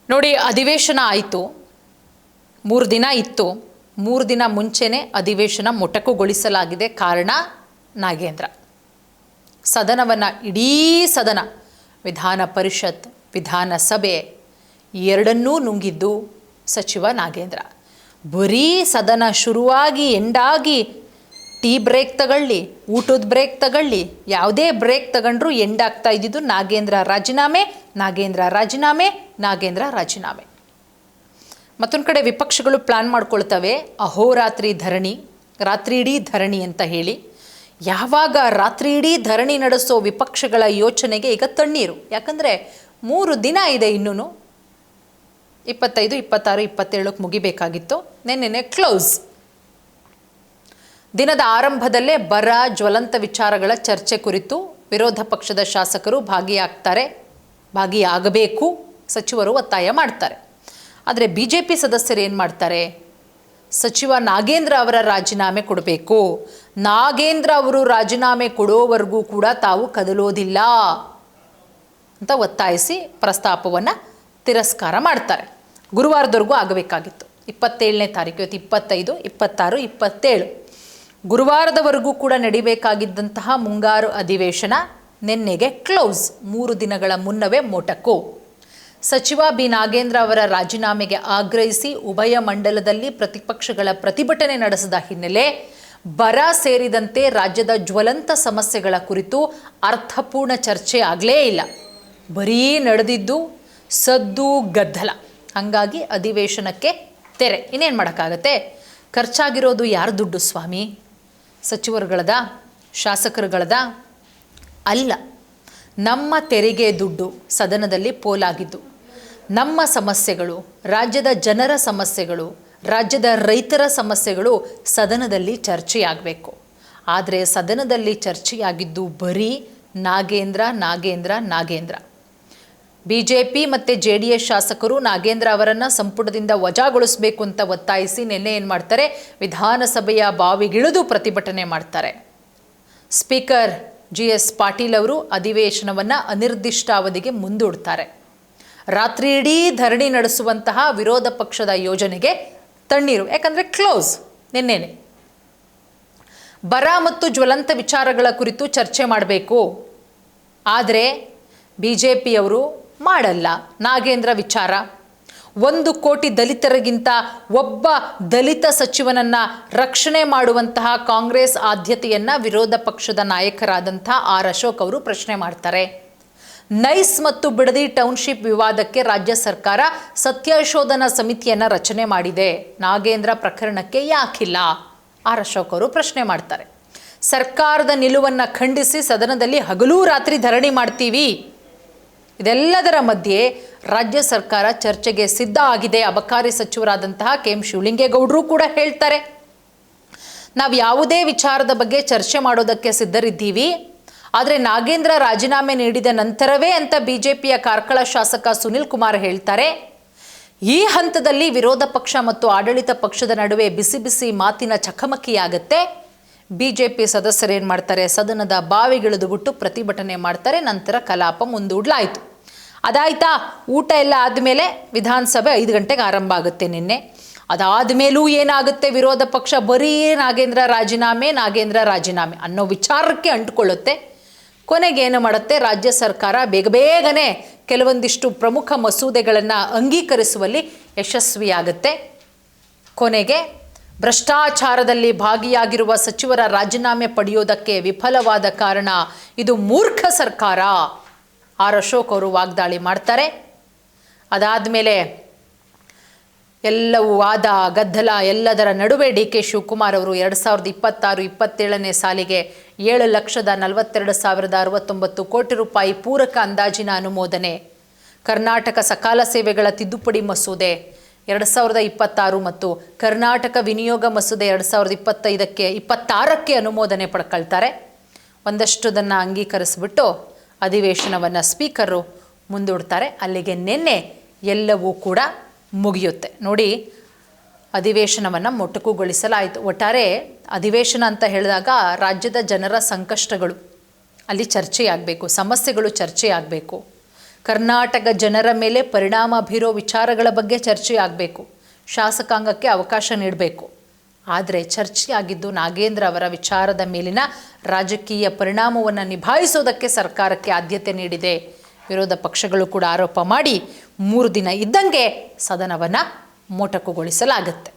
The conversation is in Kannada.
ನೋಡಿ, ಅಧಿವೇಶನ ಆಯಿತು, 3 ದಿನ ಇತ್ತು. 3 ದಿನ ಮುಂಚೆನೇ ಅಧಿವೇಶನ ಮೊಟಕುಗೊಳಿಸಲಾಗಿದೆ. ಕಾರಣ ನಾಗೇಂದ್ರ. ಸದನವನ್ನು, ಇಡೀ ಸದನ, ವಿಧಾನ ಪರಿಷತ್, ವಿಧಾನಸಭೆ ಎರಡನ್ನೂ ನುಂಗಿದ್ದು ಸಚಿವ ನಾಗೇಂದ್ರ. ಬರೀ ಸದನ ಶುರುವಾಗಿ ಎಂಡಾಗಿ ಟೀ ಬ್ರೇಕ್ ತಗೊಳ್ಳಿ, ಊಟದ ಬ್ರೇಕ್ ತಗೊಳ್ಳಿ, ಯಾವುದೇ ಬ್ರೇಕ್ ತಗೊಂಡ್ರೂ ಎಂಡಾಗ್ತಾ ಇದ್ದಿದ್ದು ನಾಗೇಂದ್ರ ರಾಜೀನಾಮೆ, ನಾಗೇಂದ್ರ ರಾಜೀನಾಮೆ, ನಾಗೇಂದ್ರ ರಾಜೀನಾಮೆ. ಮತ್ತೊಂದು ಕಡೆ ವಿಪಕ್ಷಗಳು ಪ್ಲ್ಯಾನ್ ಮಾಡ್ಕೊಳ್ತವೆ ಅಹೋರಾತ್ರಿ ಧರಣಿ, ರಾತ್ರಿ ಇಡೀ ಧರಣಿ ಅಂತ ಹೇಳಿ. ಯಾವಾಗ ರಾತ್ರಿ ಇಡೀ ಧರಣಿ ನಡೆಸೋ ವಿಪಕ್ಷಗಳ ಯೋಚನೆಗೆ ಈಗ ತಣ್ಣೀರು. ಯಾಕಂದರೆ 3 ದಿನ ಇದೆ, ಇನ್ನೂ 25, 26, 27 ಮುಗಿಬೇಕಾಗಿತ್ತು. ನೆನ್ನೆ ಕ್ಲೋಸ್. ದಿನದ ಆರಂಭದಲ್ಲೇ ಬರ, ಜ್ವಲಂತ ವಿಚಾರಗಳ ಚರ್ಚೆ ಕುರಿತು ವಿರೋಧ ಪಕ್ಷದ ಶಾಸಕರು ಭಾಗಿಯಾಗಬೇಕು, ಸಚಿವರು ಒತ್ತಾಯ ಮಾಡ್ತಾರೆ. ಆದರೆ BJP ಸದಸ್ಯರು ಏನು ಮಾಡ್ತಾರೆ? ಸಚಿವ ನಾಗೇಂದ್ರ ಅವರ ರಾಜೀನಾಮೆ ಕೊಡಬೇಕು, ನಾಗೇಂದ್ರ ಅವರು ರಾಜೀನಾಮೆ ಕೊಡೋವರೆಗೂ ಕೂಡ ತಾವು ಕದಲೋದಿಲ್ಲ ಅಂತ ಒತ್ತಾಯಿಸಿ ಪ್ರಸ್ತಾಪವನ್ನು ತಿರಸ್ಕಾರ ಮಾಡ್ತಾರೆ. ಗುರುವಾರದವರೆಗೂ ಆಗಬೇಕಾಗಿತ್ತು, 27ನೇ ತಾರೀಕು. ಇವತ್ತು 25, 26, 27 ಗುರುವಾರದವರೆಗೂ ಕೂಡ ನಡಿಬೇಕಾಗಿದ್ದಂತಹ ಮುಂಗಾರು ಅಧಿವೇಶನ ನಿನ್ನೆಗೆ ಕ್ಲೋಸ್. 3 ದಿನಗಳ ಮುನ್ನವೇ ಮೊಟಕು. ಸಚಿವ ಬಿ ನಾಗೇಂದ್ರ ಅವರ ರಾಜೀನಾಮೆಗೆ ಆಗ್ರಹಿಸಿ ಉಭಯ ಮಂಡಲದಲ್ಲಿ ಪ್ರತಿಪಕ್ಷಗಳ ಪ್ರತಿಭಟನೆ ನಡೆಸಿದ ಹಿನ್ನೆಲೆ ಬರ ಸೇರಿದಂತೆ ರಾಜ್ಯದ ಜ್ವಲಂತ ಸಮಸ್ಯೆಗಳ ಕುರಿತು ಅರ್ಥಪೂರ್ಣ ಚರ್ಚೆ ಆಗಲೇ ಇಲ್ಲ. ಬರೀ ನಡೆದಿದ್ದು ಸದ್ದು ಗದ್ದಲ. ಹಾಗಾಗಿ ಅಧಿವೇಶನಕ್ಕೆ ತೆರೆ. ಇನ್ನೇನು ಮಾಡೋಕ್ಕಾಗತ್ತೆ? ಖರ್ಚಾಗಿರೋದು ಯಾರ ದುಡ್ಡು ಸ್ವಾಮಿ? ಸಚಿವರುಗಳದ, ಶಾಸಕರುಗಳದ? ಅಲ್ಲ, ನಮ್ಮ ತೆರಿಗೆ ದುಡ್ಡು ಸದನದಲ್ಲಿ ಪೋಲಾಗಿದ್ದು. ನಮ್ಮ ಸಮಸ್ಯೆಗಳು, ರಾಜ್ಯದ ಜನರ ಸಮಸ್ಯೆಗಳು, ರಾಜ್ಯದ ರೈತರ ಸಮಸ್ಯೆಗಳು ಸದನದಲ್ಲಿ ಚರ್ಚೆಯಾಗಬೇಕು. ಆದರೆ ಸದನದಲ್ಲಿ ಚರ್ಚೆಯಾಗಿದ್ದು ಬರೀ ನಾಗೇಂದ್ರ ನಾಗೇಂದ್ರ ನಾಗೇಂದ್ರ. BJP ಮತ್ತು JDS ಶಾಸಕರು ನಾಗೇಂದ್ರ ಅವರನ್ನು ಸಂಪುಟದಿಂದ ವಜಾಗೊಳಿಸಬೇಕು ಅಂತ ಒತ್ತಾಯಿಸಿ ನಿನ್ನೆ ಏನು ಮಾಡ್ತಾರೆ? ವಿಧಾನಸಭೆಯ ಬಾವಿಗಿಳಿದು ಪ್ರತಿಭಟನೆ ಮಾಡ್ತಾರೆ. ಸ್ಪೀಕರ್ GS ಪಾಟೀಲ್ ಅವರು ಅಧಿವೇಶನವನ್ನು ಅನಿರ್ದಿಷ್ಟಾವಧಿಗೆ ಮುಂದೂಡ್ತಾರೆ. ರಾತ್ರಿ ಇಡೀ ಧರಣಿ ನಡೆಸುವಂತಹ ವಿರೋಧ ಪಕ್ಷದ ಯೋಜನೆಗೆ ತಣ್ಣೀರು. ಯಾಕಂದರೆ ಕ್ಲೋಸ್ ನಿನ್ನೆನೆ. ಬರ ಮತ್ತು ಜ್ವಲಂತ ವಿಚಾರಗಳ ಕುರಿತು ಚರ್ಚೆ ಮಾಡಬೇಕು, ಆದರೆ BJPಯವರು ಮಾಡಲ್ಲ. ನಾಗೇಂದ್ರ ವಿಚಾರ, 1 ಕೋಟಿ ದಲಿತರಿಗಿಂತ ಒಬ್ಬ ದಲಿತ ಸಚಿವನನ್ನು ರಕ್ಷಣೆ ಮಾಡುವಂತಹ ಕಾಂಗ್ರೆಸ್ ಆದ್ಯತೆಯನ್ನು ವಿರೋಧ ಪಕ್ಷದ ನಾಯಕರಾದಂಥ ಆರ್ ಅಶೋಕ್ ಅವರು ಪ್ರಶ್ನೆ ಮಾಡ್ತಾರೆ. ನೈಸ್ ಮತ್ತು ಬಿಡದಿ ಟೌನ್ಶಿಪ್ ವಿವಾದಕ್ಕೆ ರಾಜ್ಯ ಸರ್ಕಾರ ಸತ್ಯಶೋಧನಾ ಸಮಿತಿಯನ್ನು ರಚನೆ ಮಾಡಿದೆ, ನಾಗೇಂದ್ರ ಪ್ರಕರಣಕ್ಕೆ ಯಾಕಿಲ್ಲ? ಆರ್ ಅಶೋಕ್ ಅವರು ಪ್ರಶ್ನೆ ಮಾಡ್ತಾರೆ. ಸರ್ಕಾರದ ನಿಲುವನ್ನು ಖಂಡಿಸಿ ಸದನದಲ್ಲಿ ಹಗಲೂ ರಾತ್ರಿ ಧರಣಿ ಮಾಡ್ತೀವಿ. ಇದೆಲ್ಲದರ ಮಧ್ಯೆ ರಾಜ್ಯ ಸರ್ಕಾರ ಚರ್ಚೆಗೆ ಸಿದ್ಧ ಆಗಿದೆ. ಅಬಕಾರಿ ಸಚಿವರಾದಂತಹ KM ಶಿವಲಿಂಗೇಗೌಡರು ಕೂಡ ಹೇಳ್ತಾರೆ, ನಾವು ಯಾವುದೇ ವಿಚಾರದ ಬಗ್ಗೆ ಚರ್ಚೆ ಮಾಡೋದಕ್ಕೆ ಸಿದ್ಧರಿದ್ದೀವಿ, ಆದರೆ ನಾಗೇಂದ್ರ ರಾಜೀನಾಮೆ ನೀಡಿದ ನಂತರವೇ ಅಂತ BJPಯ ಕಾರ್ಕಳ ಶಾಸಕ ಸುನಿಲ್ ಕುಮಾರ್ ಹೇಳ್ತಾರೆ. ಈ ಹಂತದಲ್ಲಿ ವಿರೋಧ ಪಕ್ಷ ಮತ್ತು ಆಡಳಿತ ಪಕ್ಷದ ನಡುವೆ ಬಿಸಿ ಬಿಸಿ ಮಾತಿನ ಚಕಮಕಿಯಾಗುತ್ತೆ. BJP ಸದಸ್ಯರು ಏನು ಮಾಡ್ತಾರೆ? ಸದನದ ಬಾವಿಗಿಳಿದು ಬಿಟ್ಟು ಪ್ರತಿಭಟನೆ ಮಾಡ್ತಾರೆ. ನಂತರ ಕಲಾಪ ಮುಂದೂಡಲಾಯಿತು. ಅದಾಯ್ತಾ? ಊಟ ಎಲ್ಲ ಆದಮೇಲೆ ವಿಧಾನಸಭೆ 5 ಗಂಟೆಗೆ ಆರಂಭ ಆಗುತ್ತೆ ನಿನ್ನೆ. ಅದಾದ ಮೇಲೂ ಏನಾಗುತ್ತೆ? ವಿರೋಧ ಪಕ್ಷ ಬರೀ ನಾಗೇಂದ್ರ ರಾಜೀನಾಮೆ, ನಾಗೇಂದ್ರ ರಾಜೀನಾಮೆ ಅನ್ನೋ ವಿಚಾರಕ್ಕೆ ಅಂಟುಕೊಳ್ಳುತ್ತೆ. ಕೊನೆಗೆ ಏನು ಮಾಡುತ್ತೆ? ರಾಜ್ಯ ಸರ್ಕಾರ ಬೇಗನೆ ಕೆಲವೊಂದಿಷ್ಟು ಪ್ರಮುಖ ಮಸೂದೆಗಳನ್ನು ಅಂಗೀಕರಿಸುವಲ್ಲಿ ಯಶಸ್ವಿಯಾಗುತ್ತೆ. ಕೊನೆಗೆ ಭ್ರಷ್ಟಾಚಾರದಲ್ಲಿ ಭಾಗಿಯಾಗಿರುವ ಸಚಿವರ ರಾಜೀನಾಮೆ ಪಡೆಯೋದಕ್ಕೆ ವಿಫಲವಾದ ಕಾರಣ ಇದು ಮೂರ್ಖ ಸರ್ಕಾರ. ಆರ್ ಅಶೋಕ್ ಅವರು ವಾಗ್ದಾಳಿ ಮಾಡ್ತಾರೆ. ಅದಾದ ಮೇಲೆ ಎಲ್ಲವೂ ವಾದ ಗದ್ದಲ ಎಲ್ಲದರ ನಡುವೆ DK ಶಿವಕುಮಾರ್ ಅವರು 2026-27ನೇ ಸಾಲಿಗೆ 7,42,069 ಕೋಟಿ ರೂಪಾಯಿ ಪೂರಕ ಅಂದಾಜಿನ ಅನುಮೋದನೆ, ಕರ್ನಾಟಕ ಸಕಾಲ ಸೇವೆಗಳ ತಿದ್ದುಪಡಿ ಮಸೂದೆ 2026 ಮತ್ತು ಕರ್ನಾಟಕ ವಿನಿಯೋಗ ಮಸೂದೆ 2025-26ಕ್ಕೆ ಅನುಮೋದನೆ ಪಡ್ಕೊಳ್ತಾರೆ. ಒಂದಷ್ಟುದನ್ನು ಅಂಗೀಕರಿಸಿಬಿಟ್ಟು ಅಧಿವೇಶನವನ್ನು ಸ್ಪೀಕರು ಮುಂದೂಡ್ತಾರೆ. ಅಲ್ಲಿಗೆ ನಿನ್ನೆ ಎಲ್ಲವೂ ಕೂಡ ಮುಗಿಯುತ್ತೆ. ನೋಡಿ, ಅಧಿವೇಶನವನ್ನು ಮೊಟಕುಗೊಳಿಸಲಾಯಿತು. ಒಟ್ಟಾರೆ ಅಧಿವೇಶನ ಅಂತ ಹೇಳಿದಾಗ ರಾಜ್ಯದ ಜನರ ಸಂಕಷ್ಟಗಳು ಅಲ್ಲಿ ಚರ್ಚೆಯಾಗಬೇಕು, ಸಮಸ್ಯೆಗಳು ಚರ್ಚೆಯಾಗಬೇಕು. ಕರ್ನಾಟಕ ಜನರ ಮೇಲೆ ಪರಿಣಾಮ ಬೀರೋ ವಿಚಾರಗಳ ಬಗ್ಗೆ ಚರ್ಚೆ ಆಗಬೇಕು, ಶಾಸಕಾಂಗಕ್ಕೆ ಅವಕಾಶ ನೀಡಬೇಕು. ಆದರೆ ಚರ್ಚೆ ಆಗಿದ್ದು ನಾಗೇಂದ್ರ ಅವರ ವಿಚಾರದ ಮೇಲಿನ ರಾಜಕೀಯ ಪರಿಣಾಮವನ್ನು ನಿಭಾಯಿಸೋದಕ್ಕೆ ಸರ್ಕಾರಕ್ಕೆ ಆದ್ಯತೆ ನೀಡಿದೆ. ವಿರೋಧ ಪಕ್ಷಗಳು ಕೂಡ ಆರೋಪ ಮಾಡಿ 3 ದಿನ ಇದ್ದಂಗೆ ಸದನವನ್ನು ಮೊಟಕುಗೊಳಿಸಲಾಗುತ್ತೆ.